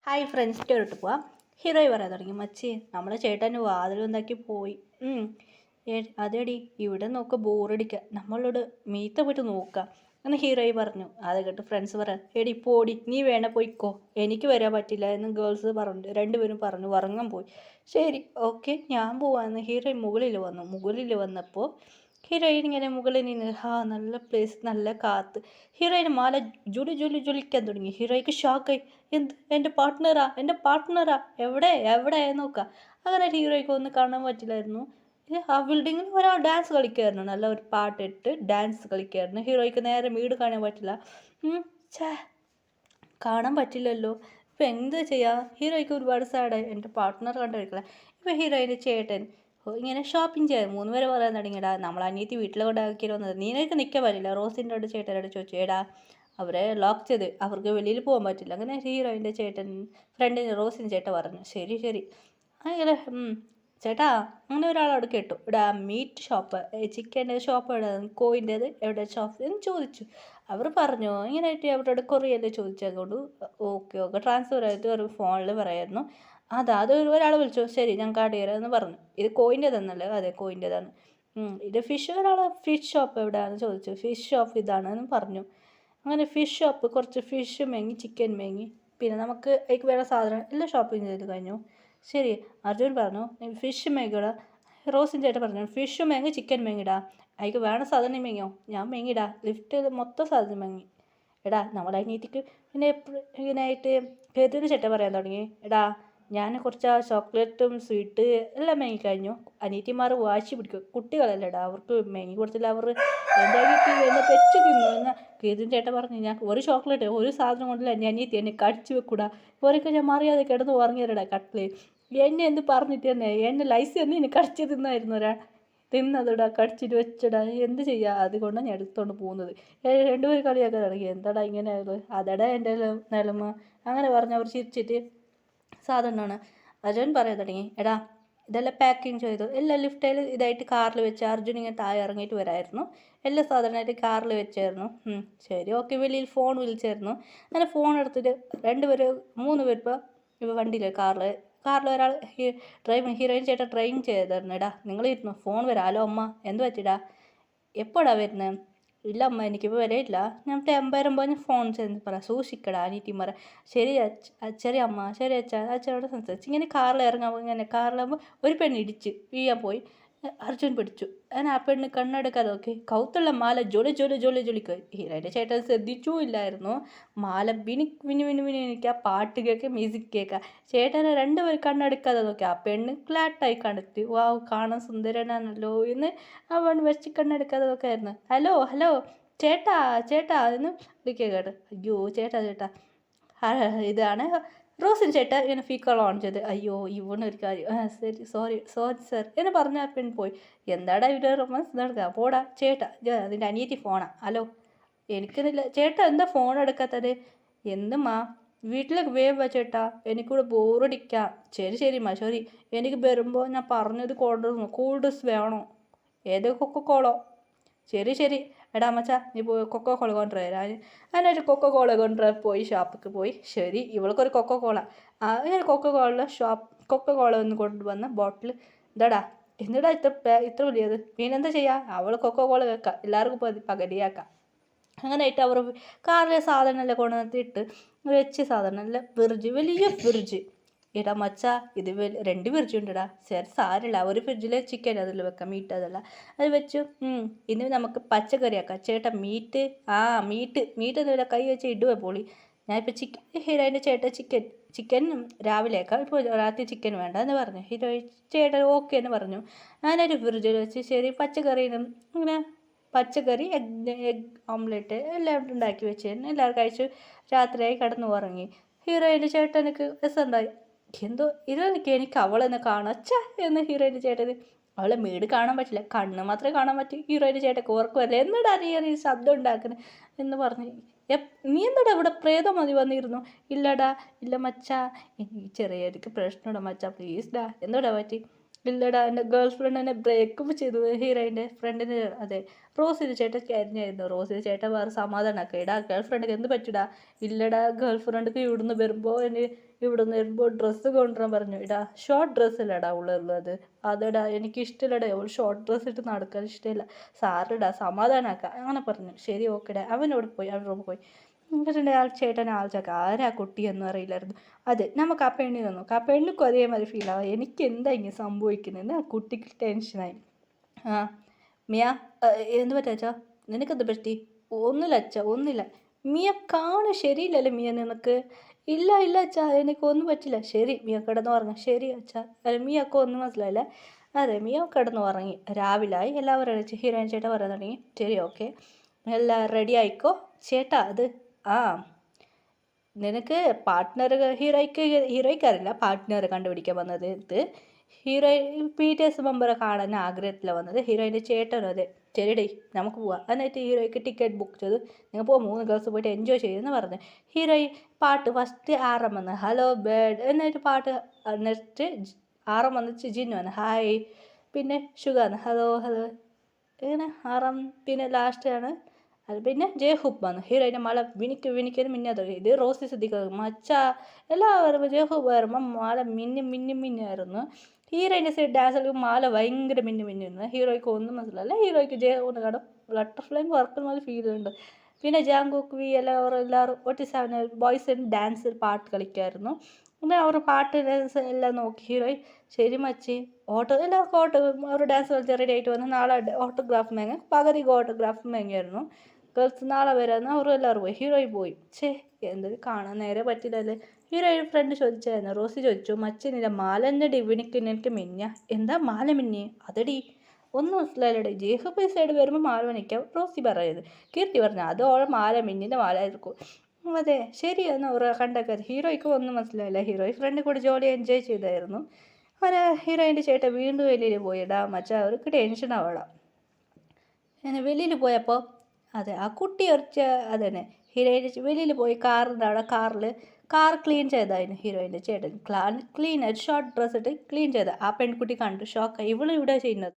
Hi ഫ്രണ്ട്സിൻ്റെ ഇട്ട് പോവാം. ഹീറോയി പറയാൻ തുടങ്ങി, മച്ചി നമ്മളെ ചേട്ടന് വാതിലുണ്ടാക്കി പോയി. അതേടി ഇവിടെ നോക്കുക, ബോറടിക്കുക, നമ്മളോട് മീത്ത പോയിട്ട് നോക്കുക എന്ന് ഹീറോയി പറഞ്ഞു. അത് കേട്ട് ഫ്രണ്ട്സ് പറയാം, എടി പോടി, നീ വേണ പോയിക്കോ, എനിക്ക് വരാൻ പറ്റില്ല എന്ന് ഗേൾസ് പറഞ്ഞു. രണ്ടുപേരും പറഞ്ഞു ഉറങ്ങാൻ പോയി. ശരി ഓക്കെ ഞാൻ പോവാന്ന് ഹീറോയി മുകളിൽ വന്നപ്പോൾ ഹീറോയിൻ ഇങ്ങനെ മുകളിൽ നിന്ന് നല്ല പ്ലേസ്, നല്ല കാത്ത്. ഹീറോയിന് മാല ജൊലിക്കാൻ തുടങ്ങി. ഹീറോയ്ക്ക് ഷോക്കായി. എൻ്റെ പാർട്ട്ണറാ എവിടെ എവിടെ നോക്കുക. അങ്ങനെ ഹീറോയ്ക്ക് ഒന്നും കാണാൻ പറ്റില്ലായിരുന്നു. ആ ബിൽഡിങ്ങിൽ ഒരാൾ ഡാൻസ് കളിക്കുമായിരുന്നു, നല്ല ഒരു പാട്ടിട്ട് ഡാൻസ് കളിക്കുമായിരുന്നു. ഹീറോയ്ക്ക് നേരെ വീട് കാണാൻ പറ്റില്ല. ഛേ, കാണാൻ പറ്റില്ലല്ലോ, ഇപ്പം എന്ത് ചെയ്യുക. ഹീറോയ്ക്ക് ഒരുപാട് സാഡായി. എൻ്റെ പാർട്ട്ണർ കണ്ടിരിക്കില്ല. ഇപ്പം ഹീറോയിൻ്റെ ചേട്ടൻ ഇങ്ങനെ ഷോപ്പിംഗ് ചെയ്യാൻ 3 പേരെ പറയാൻ തുടങ്ങിയടാ, നമ്മൾ അനിയത്തി വീട്ടിൽ കൊണ്ടാക്കി വന്നത്, നീനൊക്കെ നിൽക്കാൻ പറ്റില്ല. റോസിൻ്റെ അടുത്ത് ചേട്ടനോട് ചോദിച്ചു, എടാ അവരെ ലോക്ക് ചെയ്ത് അവർക്ക് വെളിയിൽ പോകാൻ പറ്റില്ല. അങ്ങനെ ഹീറോയിൻ്റെ ചേട്ടൻ ഫ്രണ്ടിന് റോസിൻ്റെ ചേട്ടൻ പറഞ്ഞു, ശരി ശരി. അങ്ങനെ ചേട്ടാ അങ്ങനെ ഒരാളവിടെ കേട്ടു, ഇവിടെ മീറ്റ് ഷോപ്പ്, ചിക്കൻ്റെ ഷോപ്പ് എവിടെ, കോയിൻ്റെത് എവിടെ ഷോപ്പ് എന്ന് ചോദിച്ചു. അവർ പറഞ്ഞു ഇങ്ങനെയായിട്ട് അവരോട് കൊറിയല്ലേ ചോദിച്ചതുകൊണ്ട് ഓക്കെ ട്രാൻസ്ഫർ ആയിട്ട് ഒരു ഫോണിൽ പറയായിരുന്നു. അത് ഒരാൾ വിളിച്ചു, ശരി ഞാൻ കാർഡ് തരാം എന്ന് പറഞ്ഞു. ഇത് കോയിൻ്റെതെന്നല്ലേ, അതെ കോയിൻ്റെതാണ്. ഇത് ഫിഷ് ഷോപ്പ് എവിടെയാണെന്ന് ചോദിച്ചു. ഫിഷ് ഷോപ്പ് ഇതാണെന്ന് പറഞ്ഞു. അങ്ങനെ ഫിഷ് ഷോപ്പ്, കുറച്ച് ഫിഷ് മേങ്ങി, ചിക്കൻ മേങ്ങി, പിന്നെ നമുക്ക് അതിലേക്ക് വേണ്ട സാധനം എല്ലാം ഷോപ്പിംഗ് ചെയ്ത് കഴിഞ്ഞു. ശരി അർജുൻ പറഞ്ഞു ഫിഷ് മേങ്ങിടാ. റോസിൻ ചേട്ടൻ പറഞ്ഞു ഫിഷ് മേങ്ങി ചിക്കൻ മേങ്ങിടാ. അതിക്ക് വേണ സാധനം മേങ്ങിയോ, ഞാൻ മേങ്ങിടാ. ലിഫ്റ്റ് മൊത്തം സാധനം മേങ്ങി. എടാ നമ്മളെ അനിയത്തിക്ക് പിന്നെ ഇങ്ങനെയായിട്ട് കേട്ടിന് ചേട്ടൻ പറയാൻ തുടങ്ങി, എടാ ഞാൻ കുറച്ച് ചോക്ലേറ്റും സ്വീറ്റ് എല്ലാം മേങ്ങിക്കഴിഞ്ഞു. അനിയത്തിമാർ വാശി പിടിക്കും, കുട്ടികളല്ലേടാ, അവർക്ക് മേങ്ങി കൊടുത്തില്ല, അവർ എന്തായാലും പെച്ച് തിന്നു എന്ന് കേതിൻ ചേട്ടൻ പറഞ്ഞു. ഞാൻ ഒരു ചോക്ലേറ്റ് ഒരു സാധനം കൊണ്ടില്ല, എൻ്റെ അനിയത്തി എന്നെ കടിച്ചു വെക്കൂടാ, ഇവരൊക്കെ ഞാൻ മറിയാതെ കിടന്ന് ഉറങ്ങിയവരടാ കട്ടില്. എന്നെ എന്ത് പറഞ്ഞിട്ട് തന്നെ എന്നെ ലൈസ് തന്നെ എന്നെ കടിച്ച് തിന്നായിരുന്നു ഒരാൾ, തിന്നതടാ കടിച്ചിട്ട് വെച്ചടാ, എന്ത് ചെയ്യുക. അതുകൊണ്ടാണ് ഞാൻ എടുത്തുകൊണ്ട് പോകുന്നത്. രണ്ടുപേരും കളിയാക്കാൻ തുടങ്ങി, എന്താടാ ഇങ്ങനെ ആയത്, അതടാ എൻ്റെ നിലമ അങ്ങനെ പറഞ്ഞ് അവർ ചിരിച്ചിട്ട് സാധനമാണ്. അർജുൻ പറയാൻ തുടങ്ങി, എടാ ഇതെല്ലാം പാക്കിങ് ചെയ്തു, എല്ലാം ലിഫ്റ്റിൽ ഇതായിട്ട് കാറിൽ വെച്ച് അർജുൻ ഇങ്ങനെ താഴെ ഇറങ്ങിയിട്ട് വരായിരുന്നു. എല്ലാ സാധനമായിട്ട് കാറിൽ വെച്ചായിരുന്നു. ശരി ഓക്കെ. വെളിയിൽ ഫോൺ വിളിച്ചായിരുന്നു. അങ്ങനെ ഫോൺ എടുത്തിട്ട് 2 പേര് 3 പേര് ഇപ്പോൾ വണ്ടിയിൽ കാറിൽ ഒരാൾ ഹീറോയിൻ ചേട്ടൻ ഡ്രൈവിങ് ചെയ്തായിരുന്നു. എടാ നിങ്ങളിരുന്നു, ഫോൺ വരാം. ഹലോ അമ്മ എന്ത് പറ്റിടാ, എപ്പോഴാ വരുന്നത്. ഇല്ല അമ്മ എനിക്കിപ്പോൾ വരയില്ല, ഞാൻ വരുമ്പോൾ ഞാൻ ഫോൺ ചെയ്ത് പറയാം, സൂക്ഷിക്കടാ അനീറ്റിമാരെ. ശരി ശരി അമ്മ, ശരി അച്ഛനോട് സംസാരിച്ച് ഇങ്ങനെ കാറിൽ ഇറങ്ങാൻ. ഇങ്ങനെ കാറിലാകുമ്പോൾ ഒരു പെണ്ണ് ഇടിച്ച് വീഴാൻ പോയി. അർജുൻ പിടിച്ചു. അങ്ങനെ ആ പെണ്ണ് കണ്ണെടുക്കാതെ നോക്കി, കൗത്തുള്ള മാല ജോലിക്ക്. ഹീറോയുടെ ചേട്ടൻ ശ്രദ്ധിച്ചൂ ഇല്ലായിരുന്നു. മാല എനിക്ക് ആ പാട്ട് കേൾക്കുക, മ്യൂസിക് കേൾക്കുക. ചേട്ടനെ 2 പേർ കണ്ണെടുക്കാതെ നോക്കി. ആ പെണ്ണ് ഫ്ലാറ്റായി കണ്ടെത്തി. വാവ് കാണാൻ സുന്ദരനാണല്ലോ എന്ന് അവൻ വെച്ച് കണ്ണെടുക്കാതെ നോക്കായിരുന്നു. ഹലോ ചേട്ടാ എന്ന് വിളിക്കുക കേട്ട്. അയ്യോ ചേട്ടാ ഇതാണ് റോസിൻ ചേട്ടൻ ഇങ്ങനെ ഫീക്കോൾ ഓൺ ചെയ്ത്. അയ്യോ ഇവനൊരു കാര്യം, ശരി സോറി സർ എന്ന് പറഞ്ഞ ആ പെൺ പോയി. എന്താടാ ഇവിടെ റൊമാൻസ് നടക്കുക, പോടാ ചേട്ടാ, അതിൻ്റെ അനിയത്തി ഫോണാ. ഹലോ എനിക്കൊന്നുമില്ല ചേട്ടാ, എന്താ ഫോൺ എടുക്കാത്തത്. എന്തുമാ വീട്ടിലേക്ക് വേവ് ചേട്ടാ, എനിക്കിവിടെ ബോറടിക്കാം. ശരി സോറി, എനിക്ക് വരുമ്പോൾ ഞാൻ പറഞ്ഞത് കൊണ്ടുവന്നു, കൂൾ ഡ്രിങ്ക്സ് വേണോ, ഏത് കൊക്കക്കോളോ. ശരി എടാ മച്ചാ നീ പോയി കൊക്കക്കോള കൊണ്ടുവരാൻ. അതിനൊരു കൊക്കക്കോള കൊണ്ടുവരാൻ പോയി, ഷോപ്പിക്ക് പോയി. ശരി ഇവൾക്കൊരു കൊക്കക്കോള, ഇങ്ങനെ കൊക്കക്കോള ഒന്ന് കൊണ്ടുവന്ന ബോട്ടിൽ. എന്താടാ ഇത്ര വലിയത്, പിന്നെന്താ ചെയ്യുക, അവൾ കൊക്കക്കോള വെക്കാം, എല്ലാവർക്കും പകുതിയാക്കാം. അങ്ങനെയായിട്ട് അവർ കാറിലെ സാധനമെല്ലാം കൊണ്ടുവന്നിട്ട് വെച്ച് സാധനമെല്ലാം വലിയ ഫ്രിഡ്ജ്. എടാ മച്ചാ ഇത് 2 ഫ്രിഡ്ജ് ഉണ്ടെടാ. ശരി സാരമില്ല, ഒരു ഫ്രിഡ്ജിൽ ചിക്കൻ അതിൽ വെക്കാം, മീറ്റ് അതല്ല അത് വെച്ചു. ഇനി നമുക്ക് പച്ചക്കറി ആക്കാം. ചേട്ടാ മീറ്റ് എന്നുള്ള കൈ വെച്ച് ഇടുവേ പോളി. ഞാനിപ്പോൾ ഹീറോയിൻ്റെ ചിക്കൻ രാവിലെ ആക്കാം, ഇപ്പോൾ രാത്രി ചിക്കൻ വേണ്ട എന്ന് പറഞ്ഞു. ചേട്ടൻ ഓക്കെ എന്ന് പറഞ്ഞു. ഞാനൊരു ഫ്രിഡ്ജിൽ വെച്ച് ശരി പച്ചക്കറിയും ഇങ്ങനെ പച്ചക്കറി എഗ് ഓംലെറ്റ് എല്ലാം ഉണ്ടാക്കി വെച്ചിരുന്നു. എല്ലാവരും കഴിച്ചു രാത്രിയായി കിടന്നു ഉറങ്ങി. ഹീറോയിൻ്റെ ചേട്ടനക്ക് രസമുണ്ടായി. എന്തോ എനിക്ക് അവളെന്ന് കാണാം എന്ന് ഹീറോയിൻ്റെ ചേട്ടന്. അവളെ വീട് കാണാൻ പറ്റില്ല, കണ്ണ് മാത്രമേ കാണാൻ പറ്റൂ. ഹീറോയിൻ്റെ ചേട്ടൻ ഓർക്കുമല്ലേ, എന്നോട് അറിയാൻ ഈ ശബ്ദം ഉണ്ടാക്കുന്നത് എന്ന് പറഞ്ഞ്. നീ എന്താടാ ഇവിടെ പ്രേതം മതി വന്നിരുന്നു. ഇല്ല മച്ചാ, എനിക്ക് ചെറിയൊരു പ്രശ്നമുണ്ടോ മച്ചാ, പ്ലീസ് ഡാ. എന്നോടാ പറ്റി. ഇല്ലടാ എൻ്റെ ഗേൾ ഫ്രണ്ട് എന്നെ ബ്രേക്കപ്പ് ചെയ്തു. ഹീറോയിൻ്റെ ഫ്രണ്ടിന്, അതെ റോസിൻ്റെ ചേട്ടൻ ആയിരുന്നു. റോസിൻ്റെ ചേട്ടൻ വേറെ സമാധാനമാക്കുക. ഇടാ ഗേൾ ഫ്രണ്ടിന് എന്ത് പറ്റിടാ. ഇല്ലടാ ഗേൾ ഫ്രണ്ടിക്ക് ഇവിടുന്ന് വരുമ്പോൾ ഇവിടുന്ന് വരുമ്പോൾ ഡ്രസ്സ് കൊണ്ടുവരാൻ പറഞ്ഞു. ഇടാ ഷോർട്ട് ഡ്രസ്സിലടാ ഉള്ളത്. അതെടാ എനിക്ക് ഇഷ്ടമില്ലടാ, ഒരു ഷോർട്ട് ഡ്രസ്സ് ഇട്ട് നടക്കാൻ ഇഷ്ടമില്ല, സാറിടാ സമാധാനമാക്കാം അങ്ങനെ പറഞ്ഞു. ശരി ഓക്കെടാ. അവനോട് പോയി അവൻ റൂമിൽ പോയി. എന്നിട്ട് ആ ചേട്ടൻ ആൾച്ചൊക്കെ ആരാ കുട്ടിയൊന്നും അറിയില്ലായിരുന്നു. അതെ നമുക്ക് ആ പെണ്ണിനെ നോക്കാം, ആ പെണ്ണിക്കും അതേമാതിരി ഫീൽ ആവാം, എനിക്ക് എന്താ ഇങ്ങനെ സംഭവിക്കുന്നതെന്ന് ആ കുട്ടിക്ക് ടെൻഷനായി. ആ മിയ എന്ത് പറ്റാച്ചാ, നിനക്കെന്ത് പറ്റി? ഒന്നുമില്ല അച്ഛാ ഒന്നുമില്ല. മിയ കാണു ശരിയില്ലല്ലേ മിയ നിനക്ക്? ഇല്ല ഇല്ല അച്ഛാ എനിക്കൊന്നും പറ്റില്ല. ശരി മിയ കിടന്ന് ഉറങ്ങും. ശരി അച്ഛാ. അല്ല മിയക്ക് ഒന്നും മനസ്സിലായില്ല. അതെ മിയ കിടന്ന് ഉറങ്ങി. രാവിലായി എല്ലാവരും എണീച്ച് ഹീറോയിൻ ചേട്ടാ പറയാൻ തുടങ്ങി. ശരി ഓക്കെ എല്ലാം റെഡി ആയിക്കോ ചേട്ടാ. അത് ആ നിനക്ക് പാർട്ട്ണർ ഹീറോയ്ക്കറിയില്ല പാർട്ട്ണർ കണ്ടുപിടിക്കാൻ വന്നത്. ഇത് ഹീറോയിൻ PTS മെമ്പറെ കാണാൻ ആഗ്രഹത്തിലാണ് വന്നത്. ഹീറോയിൻ്റെ ചേട്ടനും അതെ. ശരിടേ നമുക്ക് പോവാം. എന്നിട്ട് ഹീറോയ്ക്ക് ടിക്കറ്റ് ബുക്ക് ചെയ്തു. നിങ്ങൾ പോവാം 3 ഗേൾസ് പോയിട്ട് എൻജോയ് ചെയ്യുമെന്ന് പറഞ്ഞു. ഹീറോയിൻ പാട്ട് ഫസ്റ്റ് ആറം വന്ന് ഹലോ ബേഡ് എന്നിട്ട് പാട്ട്. എന്നിട്ട് ആറം വന്ന് ജിന്നു വന്ന് ഹായ്, പിന്നെ ഷുഗാന്ന് ഹലോ ഹലോ ഇങ്ങനെ ആറാം, പിന്നെ ലാസ്റ്റാണ് അത് പിന്നെ ജേഹൂബ് വന്നു. ഹീറോയിൻ്റെ മല വിനിക്കുന്നു മിന്നാതെ. ഇത് റോസി ശ്രദ്ധിക്കുന്നത് മച്ച എല്ലാവരും ജേഹൂബ് വരുമ്പോൾ മാല മിന്നായിരുന്നു. ഹീറോയിൻ്റെ സൈഡ് ഡാൻസ് കളിക്കുമ്പോൾ മാല ഭയങ്കര മിന്നുന്നു. ഹീറോയ്ക്ക് ഒന്നും മനസ്സിലല്ല. ഹീറോയ്ക്ക് ജേഹൂബിനെ കാണും ബട്ടർഫ്ലൈയും വർക്കുന്ന പോലെ ഫീൽ ഉണ്ട്. പിന്നെ ജാങ്കുക്ക് വി എല്ലാവരും ഒട്ടിസാവിന് ബോയ്സ് ഡാൻസ് പാട്ട് കളിക്കുമായിരുന്നു. പിന്നെ അവർ പാട്ട് ഡാൻസ് എല്ലാം നോക്കി ഹീറോയിൻ ശരി മച്ചി എല്ലാവർക്കും അവർ ഡാൻസ് കളിച്ച് റെഡി ആയിട്ട് വന്ന് നാളെ ഓട്ടോഗ്രാഫ് മേങ്ങ പകുതിക്ക് ഓട്ടോഗ്രാഫ് മേങ്ങായിരുന്നു. ഗേൾസ് നാളെ വരാമെന്ന് അവർ എല്ലാവരും പോയി. ഹീറോയിൻ പോയി. എന്തൊരു കാണാൻ നേരെ പറ്റില്ലല്ലേ. ഹീറോയിൻ ഫ്രണ്ട് ചോദിച്ചായിരുന്നു. റോസി ചോദിച്ചു മച്ചിനില്ല മാല എന്നടി നിനക്ക് മിന്ന എന്താ മാല മിന്നി? അതടി ഒന്നും മനസ്സിലായില്ലടി. ജേഹബ് സൈഡ് വരുമ്പോൾ മാല മിന്നിക്കാം റോസി പറയുന്നത്. കീർത്തി പറഞ്ഞു അതോളം മാല മിന്നിൻ്റെ മാല ആയിരിക്കും. അതെ ശരിയെന്ന് അവർ കണ്ടേക്കാതെ. ഹീറോയ്ക്ക് ഒന്നും മനസ്സിലായില്ല. ഹീറോയിൻ ഫ്രണ്ട് കൂടി ജോലി എൻജോയ് ചെയ്തായിരുന്നു. അങ്ങനെ ഹീറോയിൻ്റെ ചേട്ടൻ വീണ്ടും വെളിയിൽ പോയിടാ മച്ചാ അവർക്ക് ടെൻഷൻ ആവണം. അങ്ങനെ വെളിയിൽ പോയപ്പോൾ അതെ ആ കുട്ടി ഉറച്ച അതന്നെ ഹീറോയിൻ്റെ വെളിയിൽ പോയി കാറിൻ്റെ അവിടെ കാർ ക്ലീൻ ചെയ്തായിരുന്നു ഹീറോയിൻ്റെ ചേട്ടൻ. ക്ലീൻ ഷോർട്ട് ഡ്രസ്സ് ഇട്ട് ക്ലീൻ ചെയ്ത ആ പെൺകുട്ടി കണ്ടു ഷോക്കായി. ഇവളും ഇവിടെ ചെയ്യുന്നത്